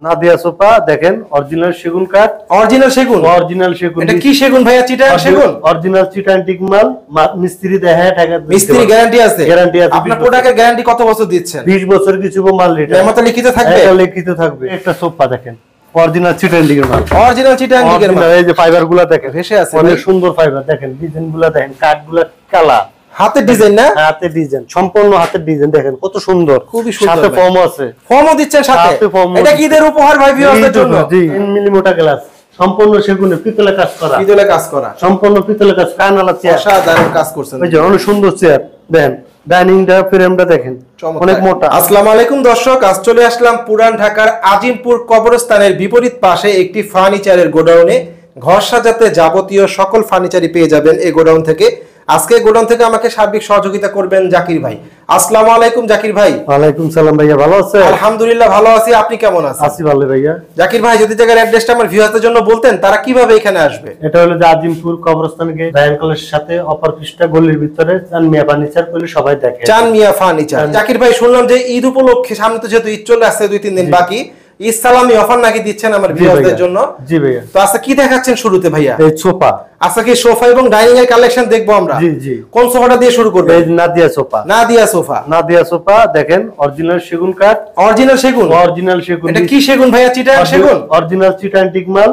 Nadia sofa দেখেন original সেগুন কাঠ, অরিজিনাল সেগুন, অরিজিনাল সেগুন। এটা কি সেগুন ভাইয়া? চিটাং সেগুন, অরিজিনাল চিটাং টিকমাল, মিস্ত্রি দেখায় টাকা মিস্ত্রি গ্যারান্টি আছে, গ্যারান্টি আছে। আপনার প্রোডাক্টের গ্যারান্টি কত বছর দিচ্ছেন? 20 বছর কিছু মাল রিটার্ন। এর মধ্যে লিখিত থাকবে, এটা লিখিত থাকবে। একটা সোফা দেখেন অরিজিনাল চিটাং টিকের মাল, অরিজিনাল চিটাং টিকের মাল। এই যে ফাইবারগুলো দেখেন ভেসে আছে, অনেক সুন্দর ফাইবার দেখেন, ডিজাইনগুলো দেখেন, কাঠগুলো কালা, হাতের ডিজাইন না? হাতের ডিজাইন, সম্পূর্ণ হাতের ডিজাইন দেখেন কত সুন্দর, খুবই সুন্দর। সাথে ফর্ম আছে, ফর্মও দিচ্ছেন সাথে। এটা কি ঈদের উপহার ভাই ভিউয়ারদের জন্য? জি 3 মিলি মোটা গ্লাস, সম্পূর্ণ সেগুনে, পিতলে কাজ করা, পিতলে কাজ করা, সম্পূর্ণ পিতলে কাজ, কানালা চেয়ার, অসাধারণ কাজ করছেন। এই যে অনেক সুন্দর চেয়ার দেখেন, ডাইনিংটা ফ্রেমটা দেখেন অনেক মোটা। আসসালামু আলাইকুম দর্শক, আজ চলে আসলাম পুরান ঢাকার আজিমপুর কবরস্থানের বিপরীত পাশে একটি ফার্নিচারের গোডাউনে। ঘর সাজাতে যাবতীয় সকল ফার্নিচারই পেয়ে যাবেন এই গোডাউন থেকে। আজকে গোডাউন থেকে আমাকে সার্বিক সহযোগিতা করবেন জাকির ভাই। আসসালামু আলাইকুম জাকির ভাই। ওয়ালাইকুম সালাম ভাইয়া, ভালো আছেন? আলহামদুলিল্লাহ ভালো আছি, আপনি কেমন আছেন? আছি ভালো ভাইয়া। জাকির ভাই যদি জায়গার অ্যাড্রেসটা আমার ভিউয়ারদের জন্য বলতেন, তারা কিভাবে এখানে আসবে? এটা হলো যে আজিমপুর কবরস্থান গেট, রায়হান কলেজের সাথে অপর পৃষ্ঠা গলির ভিতরে চান মিয়া ফার্নিচার বলে সবাই দেখে। চান মিয়া ফার্নিচার। জাকির ভাই শুনলাম যে ঈদ উপলক্ষে, সামনে তো যেহেতু ঈদ চলে আসছে 2-3 দিন বাকি, ঈদ সালামি অফার নাকি দিচ্ছেন আমার ভিউয়ারদের জন্য। জি ভাইয়া। তো আজকে কি দেখাচ্ছেন শুরুতে ভাইয়া? এই সোফা, আজকে কি সোফা এবং ডাইনিং এর কালেকশন দেখবো আমরা। জি জি। কোন সোফাটা দিয়ে শুরু করব? এই Nadia sofa, Nadia sofa, Nadia sofa দেখেন অরিজিনাল সেগুন কাঠ, অরিজিনাল সেগুন, অরিজিনাল সেগুন। এটা কি সেগুন ভাইয়া? চিটাং সেগুন, অরিজিনাল চিটাং টিকমাল,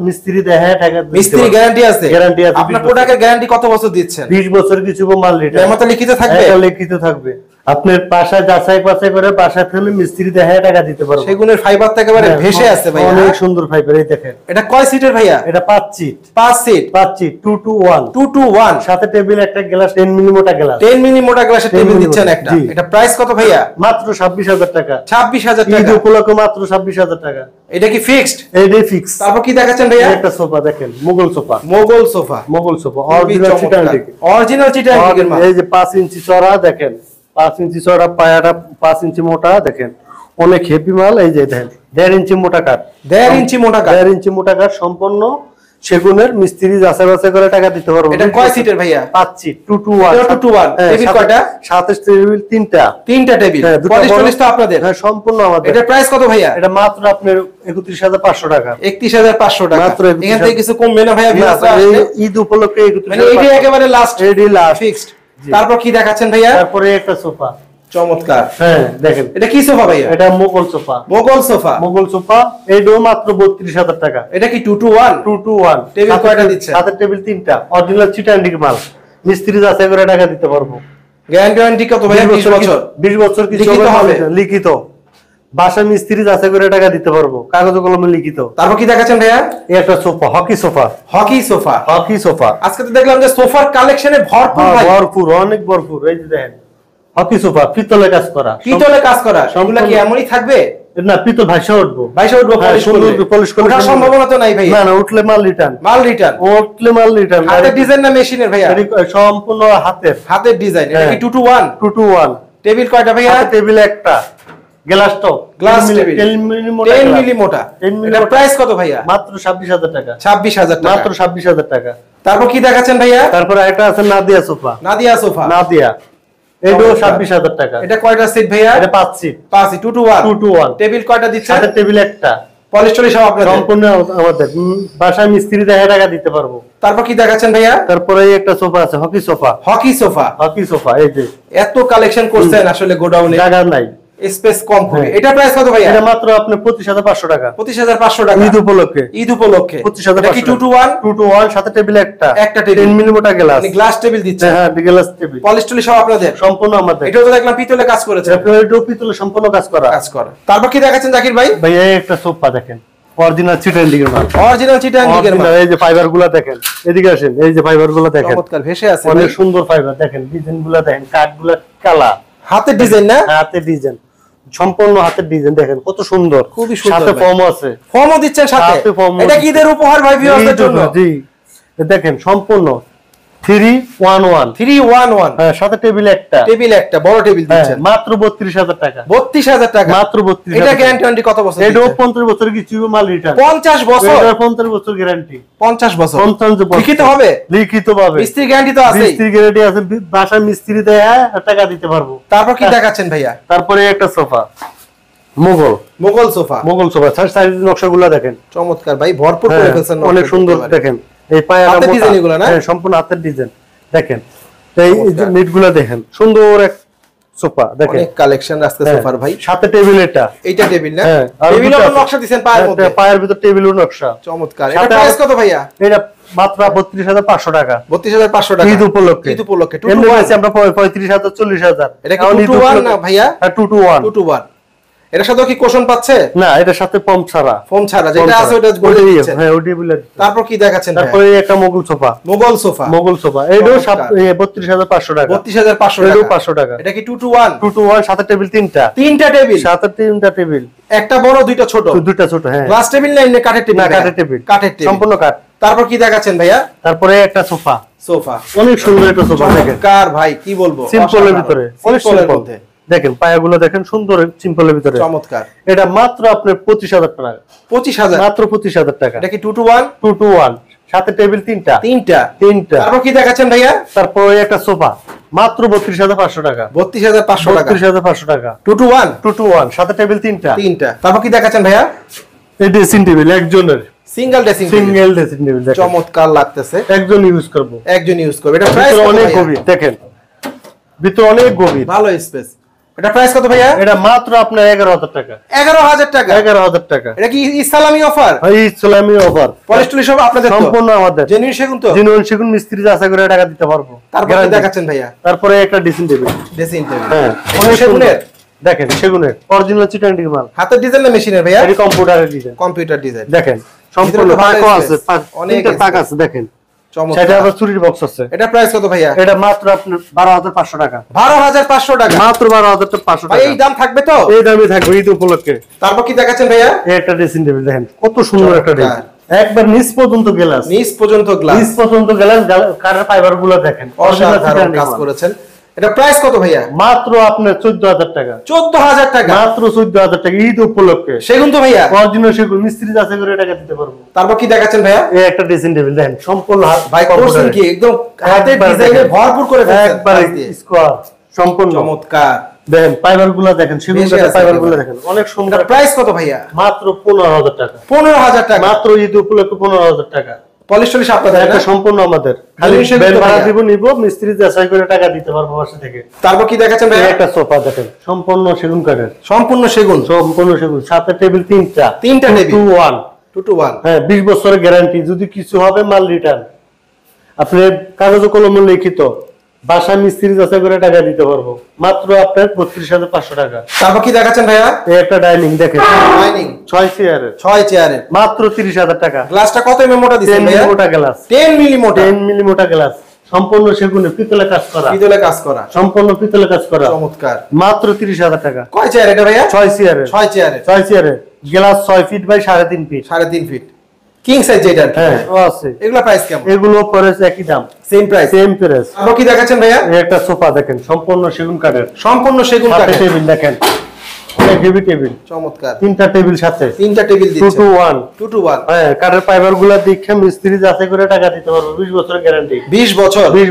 মিস্ত্রি দেখায় টাকা, মিস্ত্রি গ্যারান্টি আছে, গ্যারান্টি আছে। আপনার প্রোডাক্টের গ্যারান্টি কত বছর দিচ্ছেন? 20 বছর কিছু মাল রিটার্ন। এর মধ্যে লিখিত থাকবে, এটা লিখিত থাকবে। আপনার পাশা যাচাই বাছাই করে পাশা থেকে মিস্ত্রি দেখায় টাকা দিতে পারবে। সেগুনের ফাইবার থেকে একেবারে ভেসে আছে ভাইয়া, অনেক সুন্দর ফাইবার। এই দেখেন এটা কয় সিটের ভাইয়া? এটা 5 seat, 5 seat, 5 seat 2 to 1, 2 to 1, সাথে টেবিল, একটা গ্লাস 10 মিলি মোটা গ্লাস, 10 মিলি মোটা গ্লাসের টেবিল দিচ্ছেন একটা। এটা প্রাইস কত ভাইয়া? মাত্র 26,000 টাকা। 26,000 ঈদ টাকা উপলক্ষে মাত্র 26,000 টাকা। এটা কি ফিক্সড? এইটাই ফিক্স। তারপর কি দেখাচ্ছেন ভাইয়া? একটা সোফা দেখেন, Mughal sofa, Mughal sofa, Mughal sofa original Chittagong teak, original Chittagong টিকের মাল। এই যে 5 ইঞ্চি চড়া দেখেন, 5 ইঞ্চি চড়া, পায়াটা 5 ইঞ্চি মোটা দেখেন, অনেক হেভি মাল। এই যে দেখেন 1.5 ইঞ্চি মোটা কাঠ, 1.5 ইঞ্চি মোটা কাঠ, 1.5 ইঞ্চি মোটা কাঠ, সম্পূর্ণ সেগুনের, মিস্ত্রি যাচাই বাছাই করে টাকা দিতে পারবো। এটা কয় সিটের ভাইয়া? 5 সিট 2 to 1, 2 to 1। টেবিল কয়টা? সাথে টেবিল 3টা, 3টা টেবিল। 40 তো আপনাদের? হ্যাঁ সম্পূর্ণ আমাদের। এটা প্রাইস কত ভাইয়া? এটা মাত্র আপনার 31,500 টাকা। 31,500 টাকা মাত্র। এখান থেকে কিছু কমবে না ভাইয়া? ঈদ উপলক্ষে মানে এইটা একেবারে লাস্ট, এডি লাস্ট ফিক্সড। তারপর কি দেখাচ্ছেন ভাইয়া? তারপরে একটা সোফা, চমৎকার। হ্যাঁ দেখেন এটা কি সোফা ভাইয়া? এটা Mughal sofa, Mughal sofa, Mughal sofa. এইটাও মাত্র 32,000 টাকা। এটা কি 2 to 1? 2 to 1। টেবিল কয়টা দিচ্ছে? সাথে টেবিল 3টা, অরিজিনাল চিটাং টিক মাল, মিস্ত্রি যাচাই করে টাকা দিতে পারবো। গ্যারান্টি কত ভাইয়া? 20 বছর। 20 বছর কিছু লিখিত হবে? লিখিত। বাসা মিস্ত্রি যাচাই করে টাকা দিতে পারবো, কাগজ কলমে লিখিত। তারপর কি দেখাচ্ছেন ভাইয়া? এই একটা sofa, hockey sofa, hockey sofa, hockey sofa. আজকে তো দেখলাম যে সোফার কালেকশনে ভরপুর ভাই, ভরপুর, অনেক ভরপুর। এই যে দেখেন হকি সোফা, পিতলে কাজ করা, পিতলে কাজ করা। সবগুলা কি এমনই থাকবে? না, পিতল ভাইসা উঠবো, ভাইসা উঠবো, পলিশ করলে ওঠার সম্ভাবনা তো নাই ভাই? না না, উঠলে মাল রিটার্ন, মাল রিটার্ন, উঠলে মাল রিটার্ন। হাতের ডিজাইন না মেশিনের ভাইয়া? সম্পূর্ণ হাতের, হাতের ডিজাইন। এটা কি 2 to 1? 2 to 1। টেবিল কয়টা ভাইয়া? টেবিল একটা, গ্লাস টপ, গ্লাস টেবিল 10 মিলি মোটা, 10 মিলি মোটা। এটা প্রাইস কত ভাইয়া? মাত্র 26,000 টাকা। 26,000 টাকা, মাত্র 26,000 টাকা। তারপর কি দেখাচ্ছেন ভাইয়া? তারপর একটা আছে নাদিয়া সোফা, নাদিয়া সোফা, নাদিয়া, এটাও 26,000 টাকা। এটা কয়টা সিট ভাইয়া? এটা 5 সিট, 5 2 to 1। 2 to 1। টেবিল কয়টা দিচ্ছেন? সাথে টেবিল একটা, পলিশ টলিশ সব আপনাদের? সম্পূর্ণ আমাদের। বাসায় মিস্ত্রি দেখে টাকা দিতে পারবো। তারপর কি দেখাচ্ছেন ভাইয়া? তারপরে এই একটা সোফা আছে, hockey sofa, hockey sofa, hockey sofa. এই যে এত কালেকশন করছেন আসলে গোডাউনে, জায়গা নাই, স্পেস কম হবে। এটা প্রাইস কত ভাইয়া? এটা মাত্র আপনি 25,500 টাকা। 25,500 টাকা ঈদ উপলক্ষে, ঈদ উপলক্ষে। 25,500। এটা কি 2 to 1? 2 to 1, সাথে টেবিল একটা, একটা টেবিল 10 মিলি মোটা গ্লাস, মানে গ্লাস টেবিল দিচ্ছে। হ্যাঁ গ্লাস টেবিল, পলিশ টলিশ সব আপনাদের? সম্পূর্ণ আমাদের। এটাও তো দেখলাম পিতলে কাজ করেছে, এটাও পিতলে সম্পূর্ণ কাজ করা। তারপর কি দেখাচ্ছেন জাকির ভাই? ভাই এই একটা সোফা দেখেন, অরিজিনাল চিটাং টিকের মাল, অরিজিনাল চিটাং টিকের মাল। এই যে ফাইবারগুলো দেখেন, এদিকে আসেন, এই যে ফাইবারগুলো দেখেন, চমৎকার ভেসে আছে, অনেক সুন্দর ফাইবার দেখেন, ডিজাইনগুলো দেখেন, কাঠগুলো কালা, হাতের ডিজাইন না? হাতের ডিজাইন, সম্পূর্ণ হাতের ডিজাইন দেখেন কত সুন্দর, খুবই সুন্দর। সাথে ফর্ম আছে, ফর্মও দিচ্ছেন সাথে? এটা কি ঈদের উপহার ভাই ভিউয়ারদের জন্য? জি দেখেন সম্পূর্ণ 311, 311। হ্যাঁ সাথে টেবিল একটা, টেবিল একটা বড় টেবিল দিচ্ছেন, মাত্র 32,000 টাকা। 32,000 টাকা, মাত্র 32,000। এটা গ্যারান্টি কত বছর? এটাও 50 বছর কিছু মাল রিটার্ন। 50 বছর? এটা 50 বছর গ্যারান্টি। 50 বছর 50 বছর লিখিত হবে? লিখিত ভাবে, মিস্ত্রি গ্যারান্টি তো আছে? মিস্ত্রি গ্যারান্টি আছে, বাসা মিস্ত্রি দেয় টাকা দিতে পারবো। তারপর কি দেখাচ্ছেন ভাইয়া? তারপরে একটা সোফা, মোগল সোফা সাইজ নকশাগুলো দেখেন চমৎকার ভাই, ভরপুর করে ফেলছেন, অনেক সুন্দর দেখেন। এই পায়াটা হাতের মোটা, ডিজাইন এগুলো না? হ্যাঁ সম্পূর্ণ হাতের ডিজাইন দেখেন। এই যে নিটগুলো দেখেন, সুন্দর এক সোফা দেখেন, অনেক কালেকশন আজকে সোফার ভাই। সাথে টেবিল, এইটা টেবিল না? হ্যাঁ, টেবিলও নকশা দিবেন পায়ের মধ্যে, পায়ের ভিতর টেবিলও নকশা চমৎকার। এটা প্রাইস কত ভাইয়া? এটা মাত্র 32,500 টাকা। 32,500 টাকা ঈদ উপলক্ষে। এমনি আছে আমরা 35,000 40,000। এটা কি 2 to 1 না ভাইয়া? হ্যাঁ 2 to 1। 2 to 1। এটার সাথে কি কোশন পাচ্ছে? না, এটার সাথে ফোম ছাড়া যেটা আছে ওটা বলে দিচ্ছেন। হ্যাঁ ওটাই বলে। তারপর কি দেখাচ্ছেন ভাই? তারপরে একটা মোগল সোফা এটাও 32,500 টাকা। 32,500 টাকা। এটাও 500 টাকা। এটা কি 2 to 1? 2 to 1, সাথে টেবিল তিনটা টেবিল, সাথে তিনটা টেবিল, একটা বড় দুইটা ছোট। হ্যাঁ, গ্লাস টেবিল না এমনি কাঠের টেবিল? না, কাঠের টেবিল, সম্পূর্ণ কাঠ। তারপর কি দেখাচ্ছেন ভাইয়া? তারপরে একটা সোফা অনেক সুন্দর একটা সোফা দেখেন, কার ভাই কি বলবো, সিম্পলের ভিতরে, অনেক সিম্পল দেখেন, পায়াগুলো দেখেন সুন্দর সিম্পলের ভিতরে, চমৎকার। এটা মাত্র আপনার 25,000 টাকা। 25,000 মাত্র 25,000 টাকা। এটা কি 2 to 1? 2 to 1, সাথে টেবিল তিনটা। তারপর কি দেখাচ্ছেন ভাইয়া? তারপরে একটা সোফা মাত্র 32,500 টাকা। 32,500 টাকা। 32,500 টাকা। 2 to 1, 2 to 1, সাথে টেবিল তিনটা। তারপর কি দেখাচ্ছেন ভাইয়া? এই ড্রেসিং টেবিল একজনের, সিঙ্গেল ড্রেসিং টেবিল দেখেন, চমৎকার লাগতেছে, একজন ইউজ করবে। এটা প্রাইস অনেক গভীর দেখেন, ভিতরে অনেক গভীর, ভালো স্পেস। এটা প্রাইস কত ভাইয়া? এটা মাত্র আপনার 11,000 টাকা। 11,000 টাকা। 11,000 টাকা। এটা কি ইসলামী অফার? ইসলামী অফার। পলিশ টলিশ সব আপনাদের তো? সম্পূর্ণ আমাদের। জেনুইন সেগুন তো? জেনুইন সেগুন, মিস্ত্রি যাচাই করে টাকা দিতে পারবো। তারপর কি দেখাচ্ছেন ভাইয়া? তারপরে একটা ড্রেসিং টেবিল। হ্যাঁ, অনেক সেগুনের দেখেন, সেগুনের অরিজিনাল চিটাঙ্গি মাল। হাতের ডিজাইন না মেশিনের ভাইয়া? এটা কম্পিউটারের ডিজাইন। কম্পিউটার ডিজাইন দেখেন, সম্পূর্ণ পাকা আছে, অনেকটা পাকা আছে দেখেন। সেটা আবার চুরির বক্স আছে। এটা প্রাইস কত ভাইয়া? এটা মাত্র আপনার 12,500 টাকা। 12,500 টাকা। মাত্র 12,500 টাকা। ভাই এই দাম থাকবে তো? এই দামই থাকবে ঈদ উপলক্ষে। তারপর কি দেখাচ্ছেন ভাইয়া? এই একটা ড্রেসিং টেবিল দেখেন, কত সুন্দর একটা ড্রেসিং, একবার নিচ পর্যন্ত গ্লাস, কাঠের ফাইবার গুলো দেখেন, অসাধারণ কাজ করেছেন। এটা প্রাইস কত ভাইয়া? মাত্র আপনার 14,000 টাকা। 14,000 টাকা। মাত্র 14,000 টাকা ঈদ উপলক্ষে। সেগুন তো ভাইয়া? অরিজিনাল সেগুন, মিস্ত্রি যাচাই করে টাকা দিতে পারবো। তারপর কি দেখাচ্ছেন ভাইয়া? এই একটা ড্রেসিং টেবিল দেখেন, সম্পূর্ণ ভাই করছেন কি একদম হাতের ডিজাইনে ভরপুর করে ফেলছেন, একবার স্কোয়ার সম্পূর্ণ চমৎকার। দেখেন ফাইবার গুলো দেখেন, সেগুন কাঠের ফাইবার গুলো দেখেন, অনেক সুন্দর। প্রাইস কত ভাইয়া? মাত্র 15,000 টাকা। 15,000 টাকা। মাত্র ঈদ উপলক্ষে 15,000 টাকা। পলিশ টলিশ আপনাদের? এটা সম্পূর্ণ আমাদের, খালি বেল ভাড়া দিব, নিব, মিস্ত্রি যাচাই করে টাকা দিতে পারবো বাসা থেকে। তারপর কি দেখাচ্ছেন ভাই? একটা সোফা দেখেন, সম্পূর্ণ সেগুন কাঠের, সম্পূর্ণ সেগুন, সাথে টেবিল তিনটা টেবিল, 2 to 1। হ্যাঁ, 20 বছরের গ্যারান্টি, যদি কিছু হবে মাল রিটার্ন। আপনি কাগজ কলমে লিখিত, বাসা মিস্ত্রি যাচাই করে টাকা দিতে পারবো। মাত্র আপনার 32,500 টাকা। তারপর কি দেখাচ্ছেন ভাইয়া? এই একটা ডাইনিং দেখেন, ডাইনিং 6 চেয়ারের, মাত্র 30,000 টাকা। গ্লাসটা কত এমএম মোটা দিছেন ভাইয়া? 10 মোটা গ্লাস, 10 মিলি মোটা গ্লাস, সম্পূর্ণ সেগুনে, পিতলে কাজ করা, সম্পূর্ণ পিতলে কাজ করা, চমৎকার। মাত্র 30,000 টাকা। কয় চেয়ার এটা ভাইয়া? 6 চেয়ারের, glass 6 feet by 3.5 feet, 3.5 feet, king size যেটা। হ্যাঁ, ও আছে। এগুলা প্রাইস কেমন? এগুলো পড়েছে একই দাম, সেম প্রাইস। আবার কি দেখাচ্ছেন ভাইয়া? একটা সোফা দেখেন, সম্পূর্ণ সেগুন কাঠের, টেবিল দেখেন, অনেক হেভি টেবিল, চমৎকার। তিনটা টেবিল সাথে, টেবিল দিচ্ছে, 2 to 1। হ্যাঁ, কাঠের ফাইবার গুলা দেখে মিস্ত্রি যাচাই করে টাকা দিতে পারবো, 20 বছরের গ্যারান্টি। 20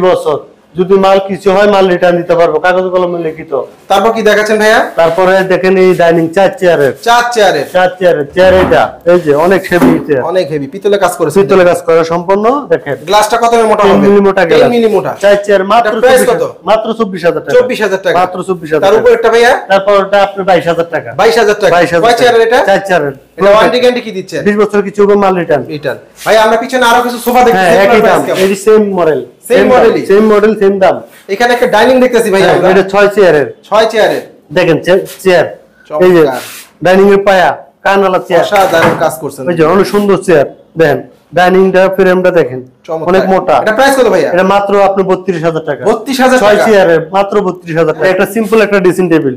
বছর। যদি মাল কিছু হয় মাল রিটার্ন দিতে পারবো, কাগজ কলমে লিখিত। তারপর কি দেখাচ্ছেন ভাইয়া? তারপরে দেখেন এই ডাইনিং 4 চেয়ারের, চেয়ার এটা, এই যে অনেক হেভি চেয়ার, অনেক হেভি, পিতলে কাজ করেছে, সম্পূর্ণ দেখেন। গ্লাসটা কত মোটা হবে? 10 মিলি মোটা, 4 চেয়ার, মাত্র 24,000 টাকা। 24,000 টাকা, মাত্র 24,000। তার উপর একটা ভাইয়া? তারপরটা আপনার 22,000 টাকা। 22,000 টাকা। কয় চেয়ারের এটা? 4 চেয়ারের। এটা ওয়ারেন্টি গ্যারান্টি কি দিচ্ছে? 20 বছর কিছু হবে, মাল রিটার্ন। ভাই আমরা পিছনে আরো কিছু সোফা দেখতেছি, হ্যাঁ, একই দাম, এই সেম মডেল, সেম দাম। এখানে একটা ডাইনিং দেখতেছি ভাই আমরা, এটা 6 চেয়ারের, দেখেন চেয়ার, এই যে ডাইনিং এর পায়া, কানালা চেয়ার, অসাধারণ কাজ করছেন। এই যে অনেক সুন্দর চেয়ার দেখেন, ডাইনিংটা ফ্রেমটা দেখেন, অনেক মোটা। এটা প্রাইস কত ভাইয়া? এটা মাত্র আপনি 32,000 টাকা। 32,000 টাকা। 6 চেয়ারের, মাত্র 32,000 টাকা। একটা সিম্পল একটা ড্রেসিং টেবিল,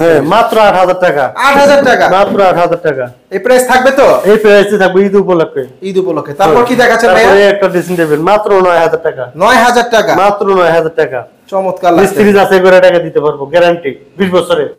হ্যাঁ, মাত্র 8,000 টাকা। 8,000 টাকা, মাত্র 8,000 টাকা। এই প্রাইস থাকবে তো? এই প্রাইসে থাকবে ঈদ উপলক্ষে। তারপর কি দেখাচ্ছেন ভাইয়া? তারপরে একটা ড্রেসিং টেবিল, মাত্র 9,000 টাকা। 9,000 টাকা, মাত্র 9,000 টাকা। চমৎকার। মিস্ত্রি যাচাই করে টাকা দিতে পারবো, গ্যারান্টি 20 বছরের।